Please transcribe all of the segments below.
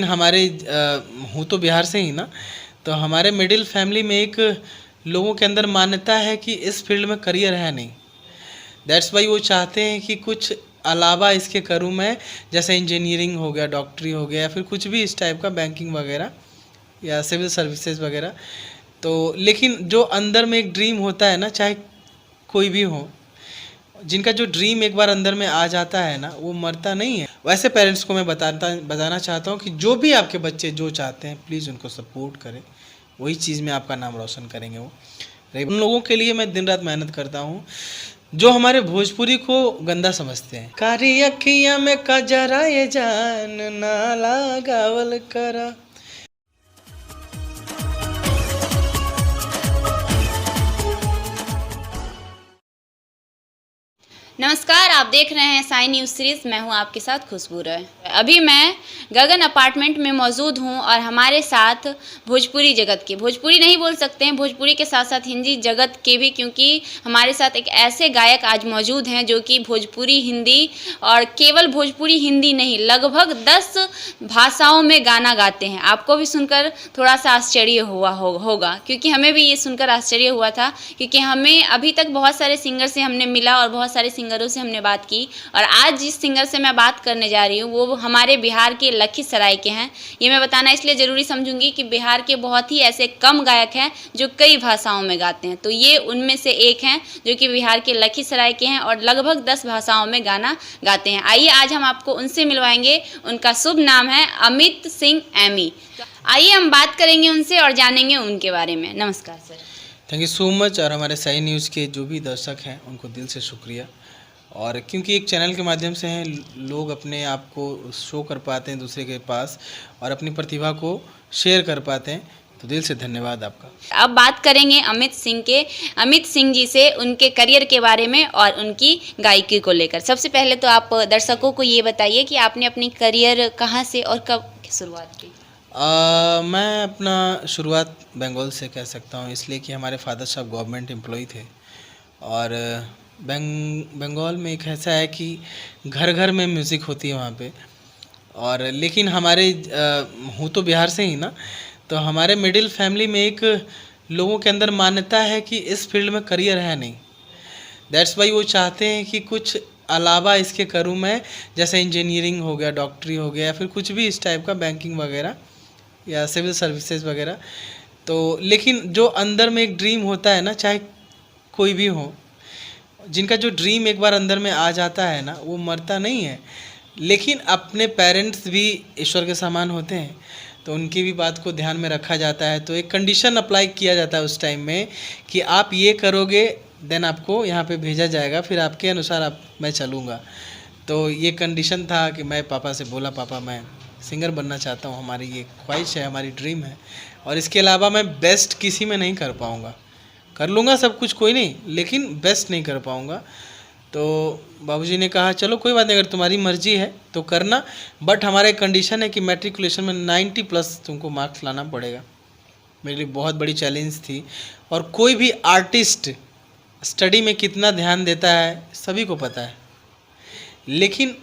हमारे हूँ तो बिहार से ही ना, तो हमारे मिडिल फैमिली में एक लोगों के अंदर मान्यता है कि इस फील्ड में करियर है नहीं। दैट्स वाई वो चाहते हैं कि कुछ अलावा इसके करूँ मैं, जैसे इंजीनियरिंग हो गया, डॉक्टरी हो गया, या फिर कुछ भी इस टाइप का, बैंकिंग वगैरह या सिविल सर्विसेज वगैरह। तो लेकिन जो अंदर में एक ड्रीम होता है ना, चाहे कोई भी हो, जिनका जो ड्रीम एक बार अंदर में आ जाता है ना, वो मरता नहीं है। वैसे पेरेंट्स को मैं बताना चाहता हूँ कि जो भी आपके बच्चे जो चाहते हैं, प्लीज़ उनको सपोर्ट करें। वही चीज़ में आपका नाम रोशन करेंगे वो। उन लोगों के लिए मैं दिन रात मेहनत करता हूँ जो हमारे भोजपुरी को गंदा समझते हैं। कारी अखियाँ में कजरा ये जान ना लगावल करा। नमस्कार, आप देख रहे हैं साई न्यूज़ सीरीज़। मैं हूं आपके साथ खुशबू राय। अभी मैं गगन अपार्टमेंट में मौजूद हूं और हमारे साथ भोजपुरी जगत के, भोजपुरी नहीं बोल सकते हैं, भोजपुरी के साथ साथ हिंदी जगत के भी, क्योंकि हमारे साथ एक ऐसे गायक आज मौजूद हैं जो कि भोजपुरी, हिंदी और केवल भोजपुरी हिंदी नहीं, लगभग 10 भाषाओं में गाना गाते हैं। आपको भी सुनकर थोड़ा सा आश्चर्य होगा, क्योंकि हमें भी ये सुनकर आश्चर्य हुआ था, क्योंकि हमें अभी तक बहुत सारे सिंगर से हमने मिला और बहुत सारे सिंगरों से हमने बात की, और आज जिस सिंगर से मैं बात करने जा रही हूँ वो हमारे बिहार के लखीसराय के हैं। ये मैं बताना इसलिए ज़रूरी समझूंगी कि बिहार के बहुत ही ऐसे कम गायक हैं जो कई भाषाओं में गाते हैं, तो ये उनमें से एक हैं जो कि बिहार के लखीसराय के हैं और लगभग 10 भाषाओं में गाना गाते हैं। आइए आज हम आपको उनसे मिलवाएंगे। उनका शुभ नाम है अमित सिंह एमी। आइए हम बात करेंगे उनसे और जानेंगे उनके बारे में। नमस्कार sir. Thank you so much. और हमारे साई न्यूज़ के जो भी दर्शक हैं उनको दिल से शुक्रिया। और क्योंकि एक चैनल के माध्यम से हैं, लोग अपने आप को शो कर पाते हैं दूसरे के पास और अपनी प्रतिभा को शेयर कर पाते हैं, तो दिल से धन्यवाद आपका। अब बात करेंगे अमित सिंह जी से, उनके करियर के बारे में और उनकी गायकी को लेकर। सबसे पहले तो आप दर्शकों को ये बताइए कि आपने अपनी करियर कहाँ से और कब शुरुआत की? मैं अपना शुरुआत बंगाल से कह सकता हूँ, इसलिए कि हमारे फादर साहब गवर्नमेंट एम्प्लॉय थे। और बंगाल में एक ऐसा है कि घर घर में म्यूज़िक होती है वहाँ पे। और लेकिन हमारे हूँ तो बिहार से ही ना, तो हमारे मिडिल फैमिली में एक लोगों के अंदर मान्यता है कि इस फील्ड में करियर है नहीं। दैट्स वाई वो चाहते हैं कि कुछ अलावा इसके करूँ मैं, जैसे इंजीनियरिंग हो गया, डॉक्टरी हो गया, या फिर कुछ भी इस टाइप का, बैंकिंग वगैरह या सिविल सर्विसेज वगैरह। तो लेकिन जो अंदर में एक ड्रीम होता है ना, चाहे कोई भी हो, जिनका जो ड्रीम एक बार अंदर में आ जाता है ना, वो मरता नहीं है। लेकिन अपने पेरेंट्स भी ईश्वर के समान होते हैं, तो उनकी भी बात को ध्यान में रखा जाता है। तो एक कंडीशन अप्लाई किया जाता है उस टाइम में कि आप ये करोगे देन आपको यहाँ पे भेजा जाएगा, फिर आपके अनुसार मैं चलूँगा। तो ये कंडीशन था कि मैं पापा से बोला, पापा मैं सिंगर बनना चाहता हूँ, हमारी ये ख्वाहिश है, हमारी ड्रीम है, और इसके अलावा मैं बेस्ट किसी में नहीं कर पाऊँगा। कर लूँगा सब कुछ, कोई नहीं, लेकिन बेस्ट नहीं कर पाऊँगा। तो बाबूजी ने कहा चलो कोई बात नहीं, अगर तुम्हारी मर्जी है तो करना, बट हमारा एक कंडीशन है कि मैट्रिकुलेशन में 90+ तुमको मार्क्स लाना पड़ेगा। मेरे लिए बहुत बड़ी चैलेंज थी। और कोई भी आर्टिस्ट स्टडी में कितना ध्यान देता है सभी को पता है, लेकिन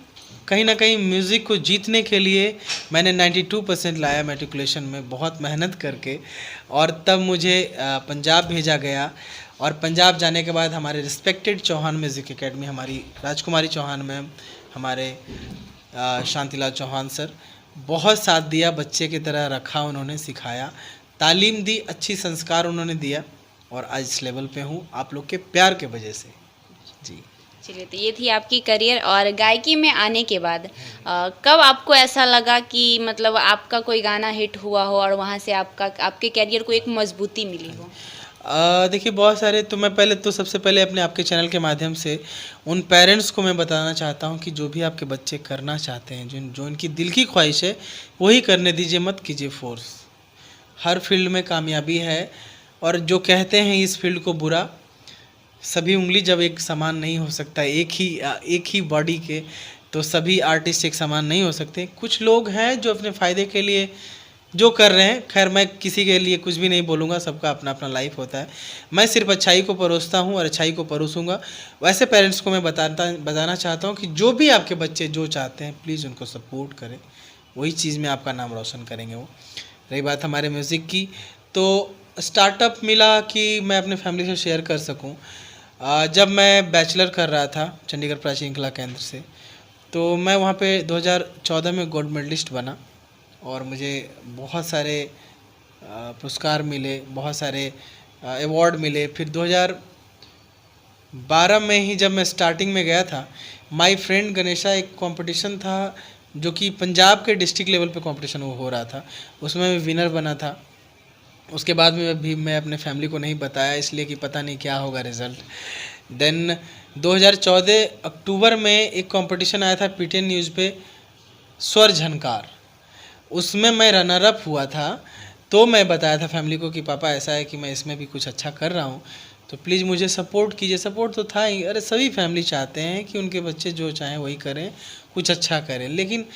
कहीं ना कहीं म्यूज़िक को जीतने के लिए मैंने 92% लाया मैट्रिकुलेशन में, बहुत मेहनत करके। और तब मुझे पंजाब भेजा गया, और पंजाब जाने के बाद हमारे रिस्पेक्टेड चौहान म्यूज़िक एकेडमी, हमारी राजकुमारी चौहान मैम, हमारे शांतिलाल चौहान सर, बहुत साथ दिया, बच्चे की तरह रखा उन्होंने, सिखाया, तालीम दी, अच्छी संस्कार उन्होंने दिया, और आज इस लेवल पे हूँ आप लोग के प्यार के वजह से। जी चलिए, तो ये थी आपकी करियर। और गायकी में आने के बाद कब आपको ऐसा लगा कि मतलब आपका कोई गाना हिट हुआ हो और वहाँ से आपके करियर को एक मजबूती मिली हो? देखिए बहुत सारे, तो मैं पहले तो सबसे पहले अपने आपके चैनल के माध्यम से उन पेरेंट्स को मैं बताना चाहता हूँ कि जो भी आपके बच्चे करना चाहते हैं, जो इनकी दिल की ख्वाहिश है, वही करने दीजिए, मत कीजिए फोर्स। हर फील्ड में कामयाबी है, और जो कहते हैं इस फील्ड को बुरा, सभी उंगली जब एक समान नहीं हो सकता, एक ही बॉडी के, तो सभी आर्टिस्ट एक समान नहीं हो सकते। कुछ लोग हैं जो अपने फ़ायदे के लिए जो कर रहे हैं, खैर मैं किसी के लिए कुछ भी नहीं बोलूँगा, सबका अपना अपना लाइफ होता है। मैं सिर्फ अच्छाई को परोसता हूँ और अच्छाई को परोसूँगा। वैसे पेरेंट्स को मैं बताना चाहता हूँ कि जो भी आपके बच्चे जो चाहते हैं, प्लीज़ उनको सपोर्ट करें। वही चीज़ में आपका नाम रोशन करेंगे वो। रही बात हमारे म्यूज़िक की, तो स्टार्टअप मिला कि मैं अपने फैमिली से शेयर कर सकूं। जब मैं बैचलर कर रहा था चंडीगढ़ प्राचीन कला केंद्र से, तो मैं वहाँ पे 2014 में गोल्ड मेडलिस्ट बना और मुझे बहुत सारे पुरस्कार मिले, बहुत सारे अवार्ड मिले। फिर 2012 में ही जब मैं स्टार्टिंग में गया था, माय फ्रेंड गणेशा एक कंपटीशन था जो कि पंजाब के डिस्ट्रिक्ट लेवल पे कंपटीशन वो हो रहा था, उसमें मैं विनर बना था। उसके बाद में भी मैं अपने फैमिली को नहीं बताया, इसलिए कि पता नहीं क्या होगा रिज़ल्ट। देन 2014 अक्टूबर में एक कंपटीशन आया था पीटीएन न्यूज़ पे, स्वर झनकार, उसमें मैं रनर अप हुआ था। तो मैं बताया था फैमिली को कि पापा ऐसा है कि मैं इसमें भी कुछ अच्छा कर रहा हूँ, तो प्लीज़ मुझे सपोर्ट कीजिए। सपोर्ट तो था ही, अरे सभी फैमिली चाहते हैं कि उनके बच्चे जो चाहें वही करें, कुछ अच्छा करें, लेकिन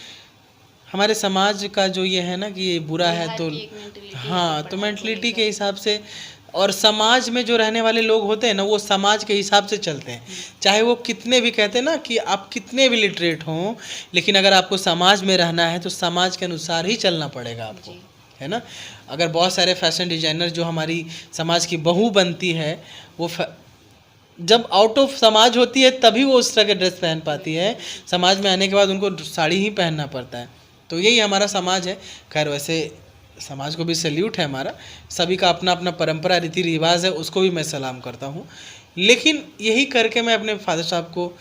हमारे समाज का जो ये है ना कि ये बुरा है, तो हाँ, तो मेंटलिटी के हिसाब से, और समाज में जो रहने वाले लोग होते हैं ना, वो समाज के हिसाब से चलते हैं। चाहे वो कितने भी कहते हैं ना कि आप कितने भी लिटरेट हों, लेकिन अगर आपको समाज में रहना है तो समाज के अनुसार ही चलना पड़ेगा आपको, है ना। अगर बहुत सारे फैशन डिजाइनर जो हमारी समाज की बहू बनती है, वो जब आउट ऑफ समाज होती है तभी वो उस तरह के ड्रेस पहन पाती है, समाज में आने के बाद उनको साड़ी ही पहनना पड़ता है। तो यही हमारा समाज है। खैर वैसे समाज को भी सैल्यूट है हमारा, सभी का अपना अपना परंपरा रीति रिवाज है, उसको भी मैं सलाम करता हूँ। लेकिन यही करके मैं अपने फादर साहब को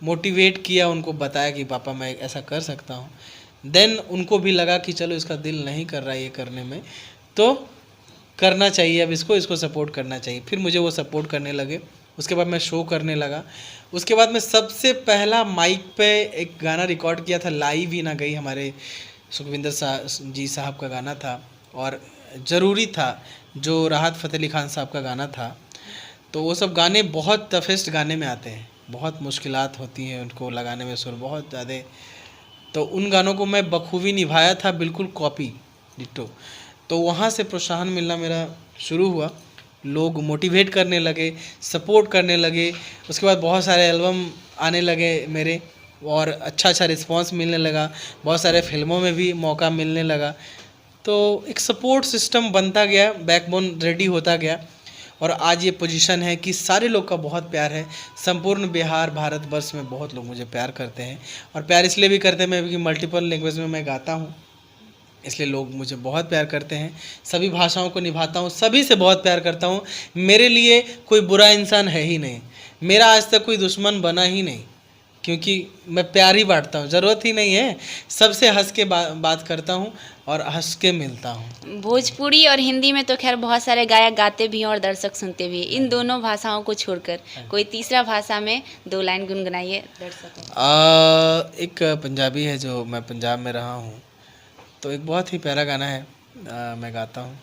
मोटिवेट किया, उनको बताया कि पापा मैं ऐसा कर सकता हूँ। देन उनको भी लगा कि चलो इसका दिल नहीं कर रहा है ये करने में, तो करना चाहिए, अब इसको सपोर्ट करना चाहिए। फिर मुझे वो सपोर्ट करने लगे। उसके बाद मैं शो करने लगा। उसके बाद मैं सबसे पहला माइक पे एक गाना रिकॉर्ड किया था, लाइव ही ना गई, हमारे सुखविंदर जी साहब का गाना था, और ज़रूरी था जो राहत फ़तेह अली खान साहब का गाना था। तो वो सब गाने बहुत टफेस्ट गाने में आते हैं, बहुत मुश्किलात होती हैं उनको लगाने में, सुर बहुत ज़्यादा। तो उन गानों को मैं बखूबी निभाया था, बिल्कुल कॉपी डिट्टो। तो वहाँ से प्रोत्साहन मिलना मेरा शुरू हुआ, लोग मोटिवेट करने लगे, सपोर्ट करने लगे। उसके बाद बहुत सारे एल्बम आने लगे मेरे, और अच्छा रिस्पांस मिलने लगा, बहुत सारे फिल्मों में भी मौका मिलने लगा। तो एक सपोर्ट सिस्टम बनता गया, बैकबोन रेडी होता गया, और आज ये पोजीशन है कि सारे लोग का बहुत प्यार है। संपूर्ण बिहार भारतवर्ष में बहुत लोग मुझे प्यार करते हैं, और प्यार इसलिए भी करते हैं मैं क्योंकि मल्टीपल लैंग्वेज में मैं गाता हूँ, इसलिए लोग मुझे बहुत प्यार करते हैं। सभी भाषाओं को निभाता हूँ, सभी से बहुत प्यार करता हूँ। मेरे लिए कोई बुरा इंसान है ही नहीं, मेरा आज तक कोई दुश्मन बना ही नहीं, क्योंकि मैं प्यार ही बांटता हूँ, ज़रूरत ही नहीं है। सबसे हंस के बात करता हूँ और हंस के मिलता हूँ। भोजपुरी और हिंदी में तो खैर बहुत सारे गायक गाते भी हैं और दर्शक सुनते भी हैं। इन दोनों भाषाओं को छोड़कर कोई तीसरा भाषा में 2 लाइन गुनगुनाइए दर्शकों। एक पंजाबी है, जो मैं पंजाब में रहा हूँ, तो एक बहुत ही प्यारा गाना है, मैं गाता हूँ।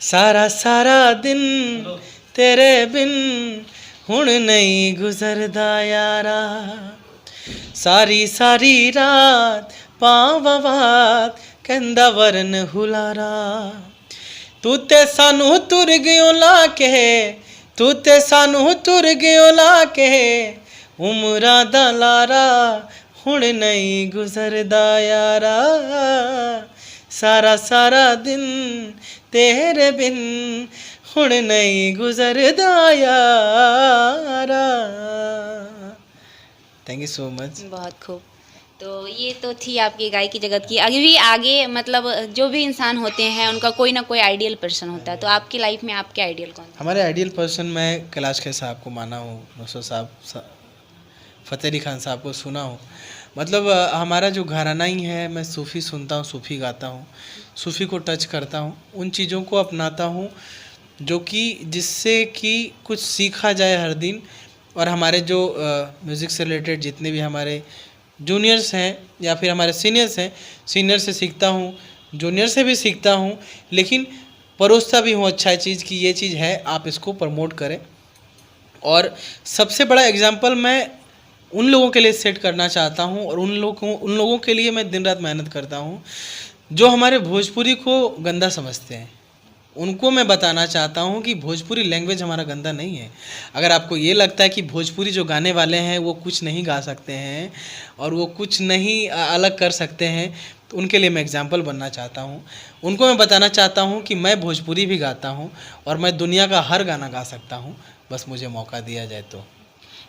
सारा सारा दिन तेरे बिन हुण नहीं गुजरदा यारा, सारी सारी रात पावात कहंदा वरन हुलारा, तू ते सानू तुर गयो ला के, तू ते सानू तुर गयो ला के, उमरा दा लारा हुण नहीं गुजरदा यारा, सारा सारा दिन तेरे बिन हुण नहीं गुजरदा यारा। Thank you so much. बहुत खूब। तो ये तो थी आपकी गायकी जगत की। अभी भी आगे मतलब जो भी इंसान होते हैं उनका कोई ना कोई आइडियल पर्सन होता है, तो आपकी लाइफ में आपके आइडियल कौन? हमारे आइडियल पर्सन मैं कैलाश खेर साहब को माना हूँ, नुसरत साहब, फ़तेह अली खान साहब को सुना हूँ। मतलब हमारा जो घराना ही है, मैं सूफ़ी सुनता हूँ, सूफ़ी गाता हूँ, सूफ़ी को टच करता हूँ, उन चीज़ों को अपनाता हूँ जो कि जिससे कि कुछ सीखा जाए हर दिन। और हमारे जो म्यूज़िक से रिलेटेड जितने भी हमारे जूनियर्स हैं या फिर हमारे सीनियर्स हैं, सीनियर से सीखता हूँ, जूनियर से भी सीखता हूँ, लेकिन परोसता भी हूँ अच्छा चीज़ कि ये चीज़ है, आप इसको प्रमोट करें। और सबसे बड़ा एग्जांपल मैं उन लोगों के लिए सेट करना चाहता हूँ, और उन लोगों के लिए मैं दिन रात मेहनत करता हूँ जो हमारे भोजपुरी को गंदा समझते हैं। उनको मैं बताना चाहता हूँ कि भोजपुरी लैंग्वेज हमारा गंदा नहीं है। अगर आपको ये लगता है कि भोजपुरी जो गाने वाले हैं वो कुछ नहीं गा सकते हैं और वो कुछ नहीं अलग कर सकते हैं, तो उनके लिए मैं एग्जाम्पल बनना चाहता हूँ। उनको मैं बताना चाहता हूँ कि मैं भोजपुरी भी गाता हूँ और मैं दुनिया का हर गाना गा सकता हूँ, बस मुझे मौका दिया जाए तो।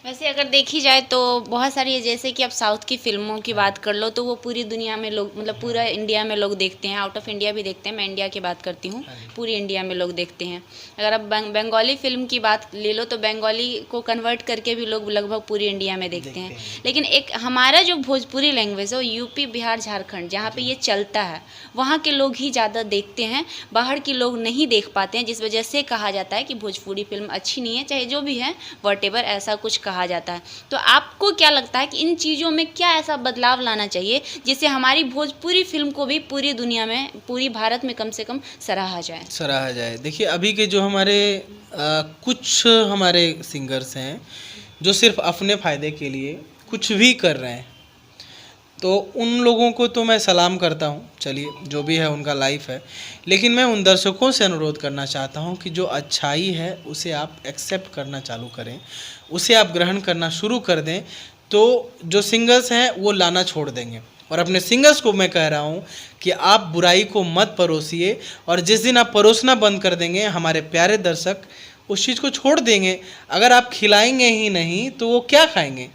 वैसे अगर देखी जाए तो बहुत सारी है, जैसे कि आप साउथ की फिल्मों की बात कर लो तो वो पूरी दुनिया में लोग, मतलब पूरा इंडिया में लोग देखते हैं, आउट ऑफ इंडिया भी देखते हैं। मैं इंडिया की बात करती हूँ, पूरी इंडिया में लोग देखते हैं। अगर आप बंगाली फिल्म की बात ले लो तो बंगाली को कन्वर्ट करके भी लोग लगभग पूरी इंडिया में देखते हैं। लेकिन एक हमारा जो भोजपुरी लैंग्वेज है वो यूपी, बिहार, झारखंड जहाँ पे ये चलता है वहाँ के लोग ही ज़्यादा देखते हैं, बाहर के लोग नहीं देख पाते हैं, जिस वजह से कहा जाता है कि भोजपुरी फिल्म अच्छी नहीं है, चाहे जो भी है वॉटेवर ऐसा कुछ कहा जाता है। तो आपको क्या लगता है कि इन चीज़ों में क्या ऐसा बदलाव लाना चाहिए जिससे हमारी भोजपुरी फिल्म को भी पूरी दुनिया में, पूरी भारत में कम से कम सराहा जाए? देखिए अभी के जो हमारे कुछ हमारे सिंगर्स हैं जो सिर्फ अपने फ़ायदे के लिए कुछ भी कर रहे हैं, तो उन लोगों को तो मैं सलाम करता हूँ, चलिए जो भी है उनका लाइफ है। लेकिन मैं उन दर्शकों से अनुरोध करना चाहता हूँ कि जो अच्छाई है उसे आप एक्सेप्ट करना चालू करें, उसे आप ग्रहण करना शुरू कर दें, तो जो सिंगर्स हैं वो लाना छोड़ देंगे। और अपने सिंगर्स को मैं कह रहा हूँ कि आप बुराई को मत परोसिए, और जिस दिन आप परोसना बंद कर देंगे हमारे प्यारे दर्शक उस चीज़ को छोड़ देंगे। अगर आप खिलाएंगे ही नहीं तो वो क्या खाएंगे,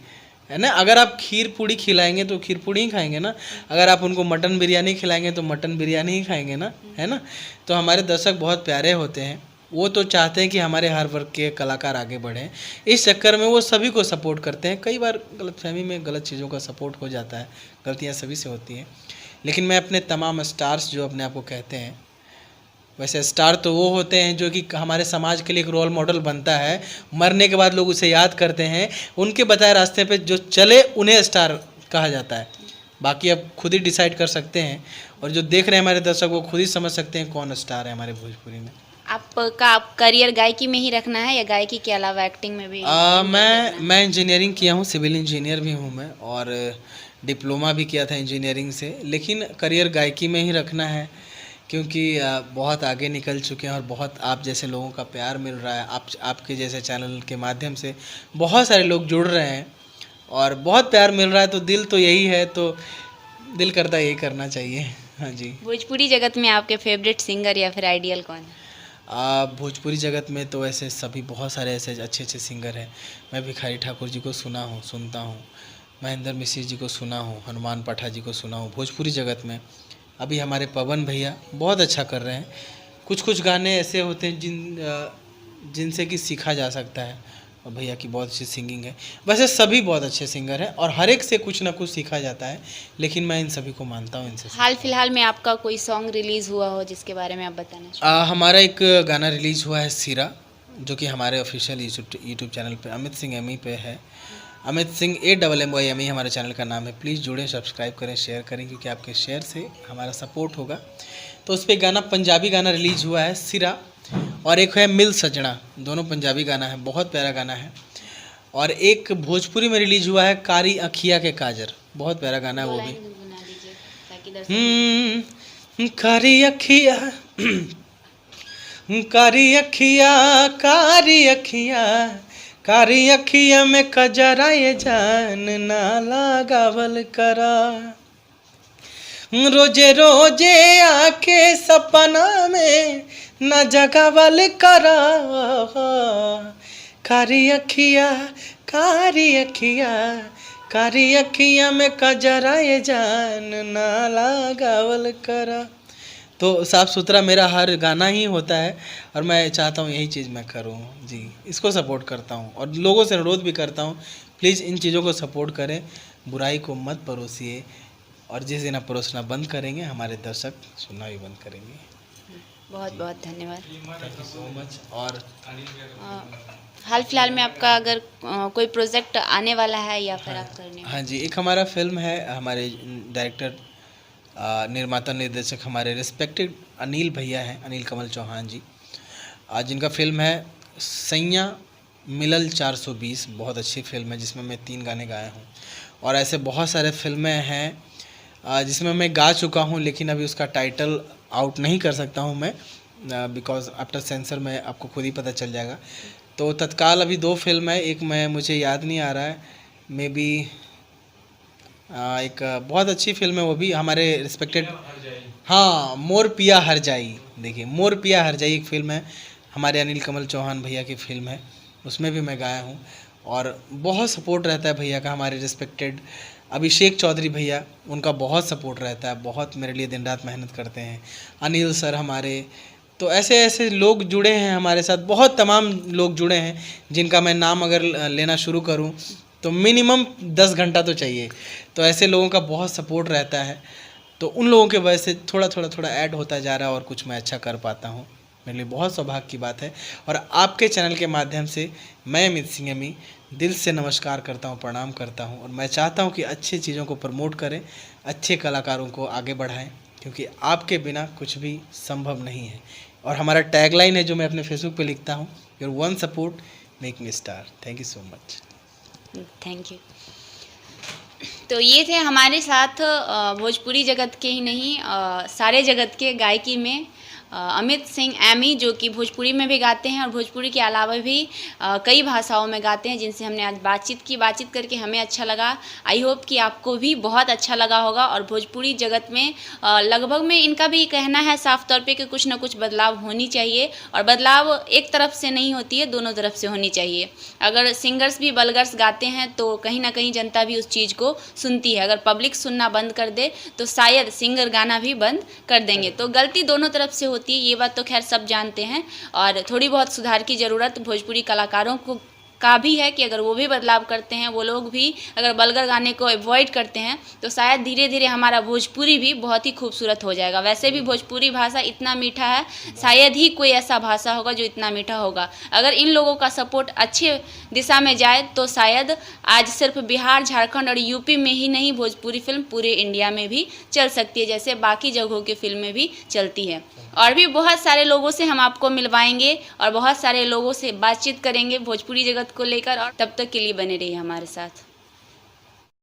है ना। अगर आप खीर पूड़ी खिलाएंगे तो खीर पूड़ी ही खाएंगे ना, अगर आप उनको मटन बिरयानी खिलाएंगे तो मटन बिरयानी ही खाएंगे ना, है ना। तो हमारे दर्शक बहुत प्यारे होते हैं, वो तो चाहते हैं कि हमारे हर वर्ग के कलाकार आगे बढ़ें। इस चक्कर में वो सभी को सपोर्ट करते हैं। कई बार गलतफहमी में गलत चीज़ों का सपोर्ट हो जाता है, गलतियाँ सभी से होती हैं। लेकिन मैं अपने तमाम स्टार्स जो अपने आप को कहते हैं, वैसे स्टार तो वो होते हैं जो कि हमारे समाज के लिए एक रोल मॉडल बनता है, मरने के बाद लोग उसे याद करते हैं, उनके बताए रास्ते पे जो चले उन्हें स्टार कहा जाता है। बाकी अब खुद ही डिसाइड कर सकते हैं, और जो देख रहे हैं हमारे दर्शक वो खुद ही समझ सकते हैं कौन स्टार है हमारे भोजपुरी में। आपका करियर गायकी में ही रखना है या गायकी के अलावा एक्टिंग में भी? मैं इंजीनियरिंग किया हूँ, सिविल इंजीनियर भी हूँ मैं, और डिप्लोमा भी किया था इंजीनियरिंग से। लेकिन करियर गायकी में ही रखना है, क्योंकि बहुत आगे निकल चुके हैं और बहुत आप जैसे लोगों का प्यार मिल रहा है। आपके जैसे चैनल के माध्यम से बहुत सारे लोग जुड़ रहे हैं और बहुत प्यार मिल रहा है, तो दिल तो यही है, तो दिल करता यही करना चाहिए। हाँ जी। भोजपुरी जगत में आपके फेवरेट सिंगर या फिर आइडियल कौन है? भोजपुरी जगत में तो ऐसे सभी बहुत सारे ऐसे अच्छे अच्छे सिंगर हैं। मैं भिखारी ठाकुर जी को सुनता हूँ, महेंद्र मिश्र जी को सुना हूँ, हनुमान पाठा जी को सुना हूँ। भोजपुरी जगत में अभी हमारे पवन भैया बहुत अच्छा कर रहे हैं। कुछ गाने ऐसे होते हैं जिनसे कि सीखा जा सकता है, और भैया की बहुत अच्छी सिंगिंग है। वैसे सभी बहुत अच्छे सिंगर हैं और हर एक से कुछ ना कुछ सीखा जाता है, लेकिन मैं इन सभी को मानता हूँ, इनसे। हाल फिलहाल में आपका कोई सॉन्ग रिलीज़ हुआ हो जिसके बारे में आप बताना चाहिए? हमारा एक गाना रिलीज़ हुआ है सिरा, जो कि हमारे ऑफिशियल यूट्यूब चैनल पे अमित सिंह एमी पे है। अमित सिंह AMMY हमारे चैनल का नाम है। प्लीज़ जुड़ें, सब्सक्राइब करें, शेयर करें, क्योंकि आपके शेयर से हमारा सपोर्ट होगा। तो उस पर गाना, पंजाबी गाना रिलीज़ हुआ है सिरा, और एक है मिल सजना, दोनों पंजाबी गाना है, बहुत प्यारा गाना है। और एक भोजपुरी में रिलीज़ हुआ है कारी अखिया के काजर, बहुत प्यारा गाना है वो भी। कारी अखिया कारी अखिया कारी अखिया कारी अखिया में कजरा ये जान ना लगावल करा, रोजे रोजे आके सपना में न जगावल करा, कारी अखिया कारी अखिया कारी अखिया में कजरा ये जान ना लगावल करा। तो साफ़ सुथरा मेरा हर गाना ही होता है, और मैं चाहता हूँ यही चीज़ मैं करूँ जी। इसको सपोर्ट करता हूँ और लोगों से अनुरोध भी करता हूँ, प्लीज़ इन चीज़ों को सपोर्ट करें, बुराई को मत परोसिए, और जिस दिन आप परोसना बंद करेंगे हमारे दर्शक सुनना भी बंद करेंगे। बहुत बहुत धन्यवाद, थैंक यू सो मच। और हाल फिलहाल में आपका अगर कोई प्रोजेक्ट आने वाला है या फिर आप करने? हाँ जी, एक हमारा फिल्म है, हमारे डायरेक्टर निर्माता निर्देशक हमारे रिस्पेक्टेड अनिल भैया हैं, अनिल कमल चौहान जी, जिनका फिल्म है सैया मिलल 420। बहुत अच्छी फिल्म है जिसमें मैं 3 गाने गाया हूँ, और ऐसे बहुत सारे फिल्में हैं जिसमें मैं गा चुका हूँ, लेकिन अभी उसका टाइटल आउट नहीं कर सकता हूँ मैं, बिकॉज आफ्टर सेंसर में आपको खुद ही पता चल जाएगा। तो तत्काल अभी 2 फिल्म है, एक मैं मुझे याद नहीं आ रहा है, मे बी एक बहुत अच्छी फिल्म है वो भी हमारे रिस्पेक्टेड, हाँ मोर पिया हर जाई। देखिए मोर पिया हर जाई एक फिल्म है, हमारे अनिल कमल चौहान भैया की फिल्म है, उसमें भी मैं गाया हूँ और बहुत सपोर्ट रहता है भैया का। हमारे रिस्पेक्टेड अभिषेक चौधरी भैया, उनका बहुत सपोर्ट रहता है, बहुत मेरे लिए दिन रात मेहनत करते हैं। अनिल सर हमारे, तो ऐसे ऐसे लोग जुड़े हैं हमारे साथ, बहुत तमाम लोग जुड़े हैं जिनका मैं नाम अगर लेना शुरू करूं तो मिनिमम 10 घंटा तो चाहिए। तो ऐसे लोगों का बहुत सपोर्ट रहता है, तो उन लोगों के वजह से थोड़ा ऐड होता जा रहा है और कुछ मैं अच्छा कर पाता हूँ। मेरे लिए बहुत सौभाग्य की बात है और आपके चैनल के माध्यम से मैं अमित सिंह अमी दिल से नमस्कार करता हूँ, प्रणाम करता हूँ और मैं चाहता हूँ कि अच्छी चीज़ों को प्रमोट करें, अच्छे कलाकारों को आगे बढ़ाएं, क्योंकि आपके बिना कुछ भी संभव नहीं है। और हमारा टैगलाइन है जो मैं अपने फेसबुक पे लिखता हूँ, your one support make me star. Thank you so much. Thank you. तो ये थे हमारे साथ भोजपुरी जगत के ही नहीं सारे जगत के गायकी में अमित सिंह एमी, जो कि भोजपुरी में भी गाते हैं और भोजपुरी के अलावा भी कई भाषाओं में गाते हैं, जिनसे हमने आज बातचीत करके हमें अच्छा लगा। आई होप कि आपको भी बहुत अच्छा लगा होगा। और भोजपुरी जगत में लगभग में इनका भी कहना है साफ तौर पे कि कुछ ना कुछ बदलाव होनी चाहिए, और बदलाव एक तरफ से नहीं होती है, दोनों तरफ से होनी चाहिए। अगर सिंगर्स भी बलगर्स गाते हैं तो कहीं ना कहीं जनता भी उस चीज़ को सुनती है। अगर पब्लिक सुनना बंद कर दे तो शायद सिंगर गाना भी बंद कर देंगे। तो गलती दोनों तरफ से होती है, ये बात तो खैर सब जानते हैं। और थोड़ी बहुत सुधार की ज़रूरत भोजपुरी कलाकारों को का भी है कि अगर वो भी बदलाव करते हैं, वो लोग भी अगर बलगर गाने को अवॉइड करते हैं, तो शायद धीरे धीरे हमारा भोजपुरी भी बहुत ही खूबसूरत हो जाएगा। वैसे भी भोजपुरी भाषा इतना मीठा है, शायद ही कोई ऐसा भाषा होगा जो इतना मीठा होगा। अगर इन लोगों का सपोर्ट अच्छे दिशा में जाए तो शायद आज सिर्फ बिहार, झारखंड और यूपी में ही नहीं, भोजपुरी फिल्म पूरे इंडिया में भी चल सकती है, जैसे बाकी जगहों की फिल्में भी चलती है। और भी बहुत सारे लोगों से हम आपको मिलवाएंगे और बहुत सारे लोगों से बातचीत करेंगे भोजपुरी जगत को लेकर। और तब तक के लिए बने रहिए हमारे साथ।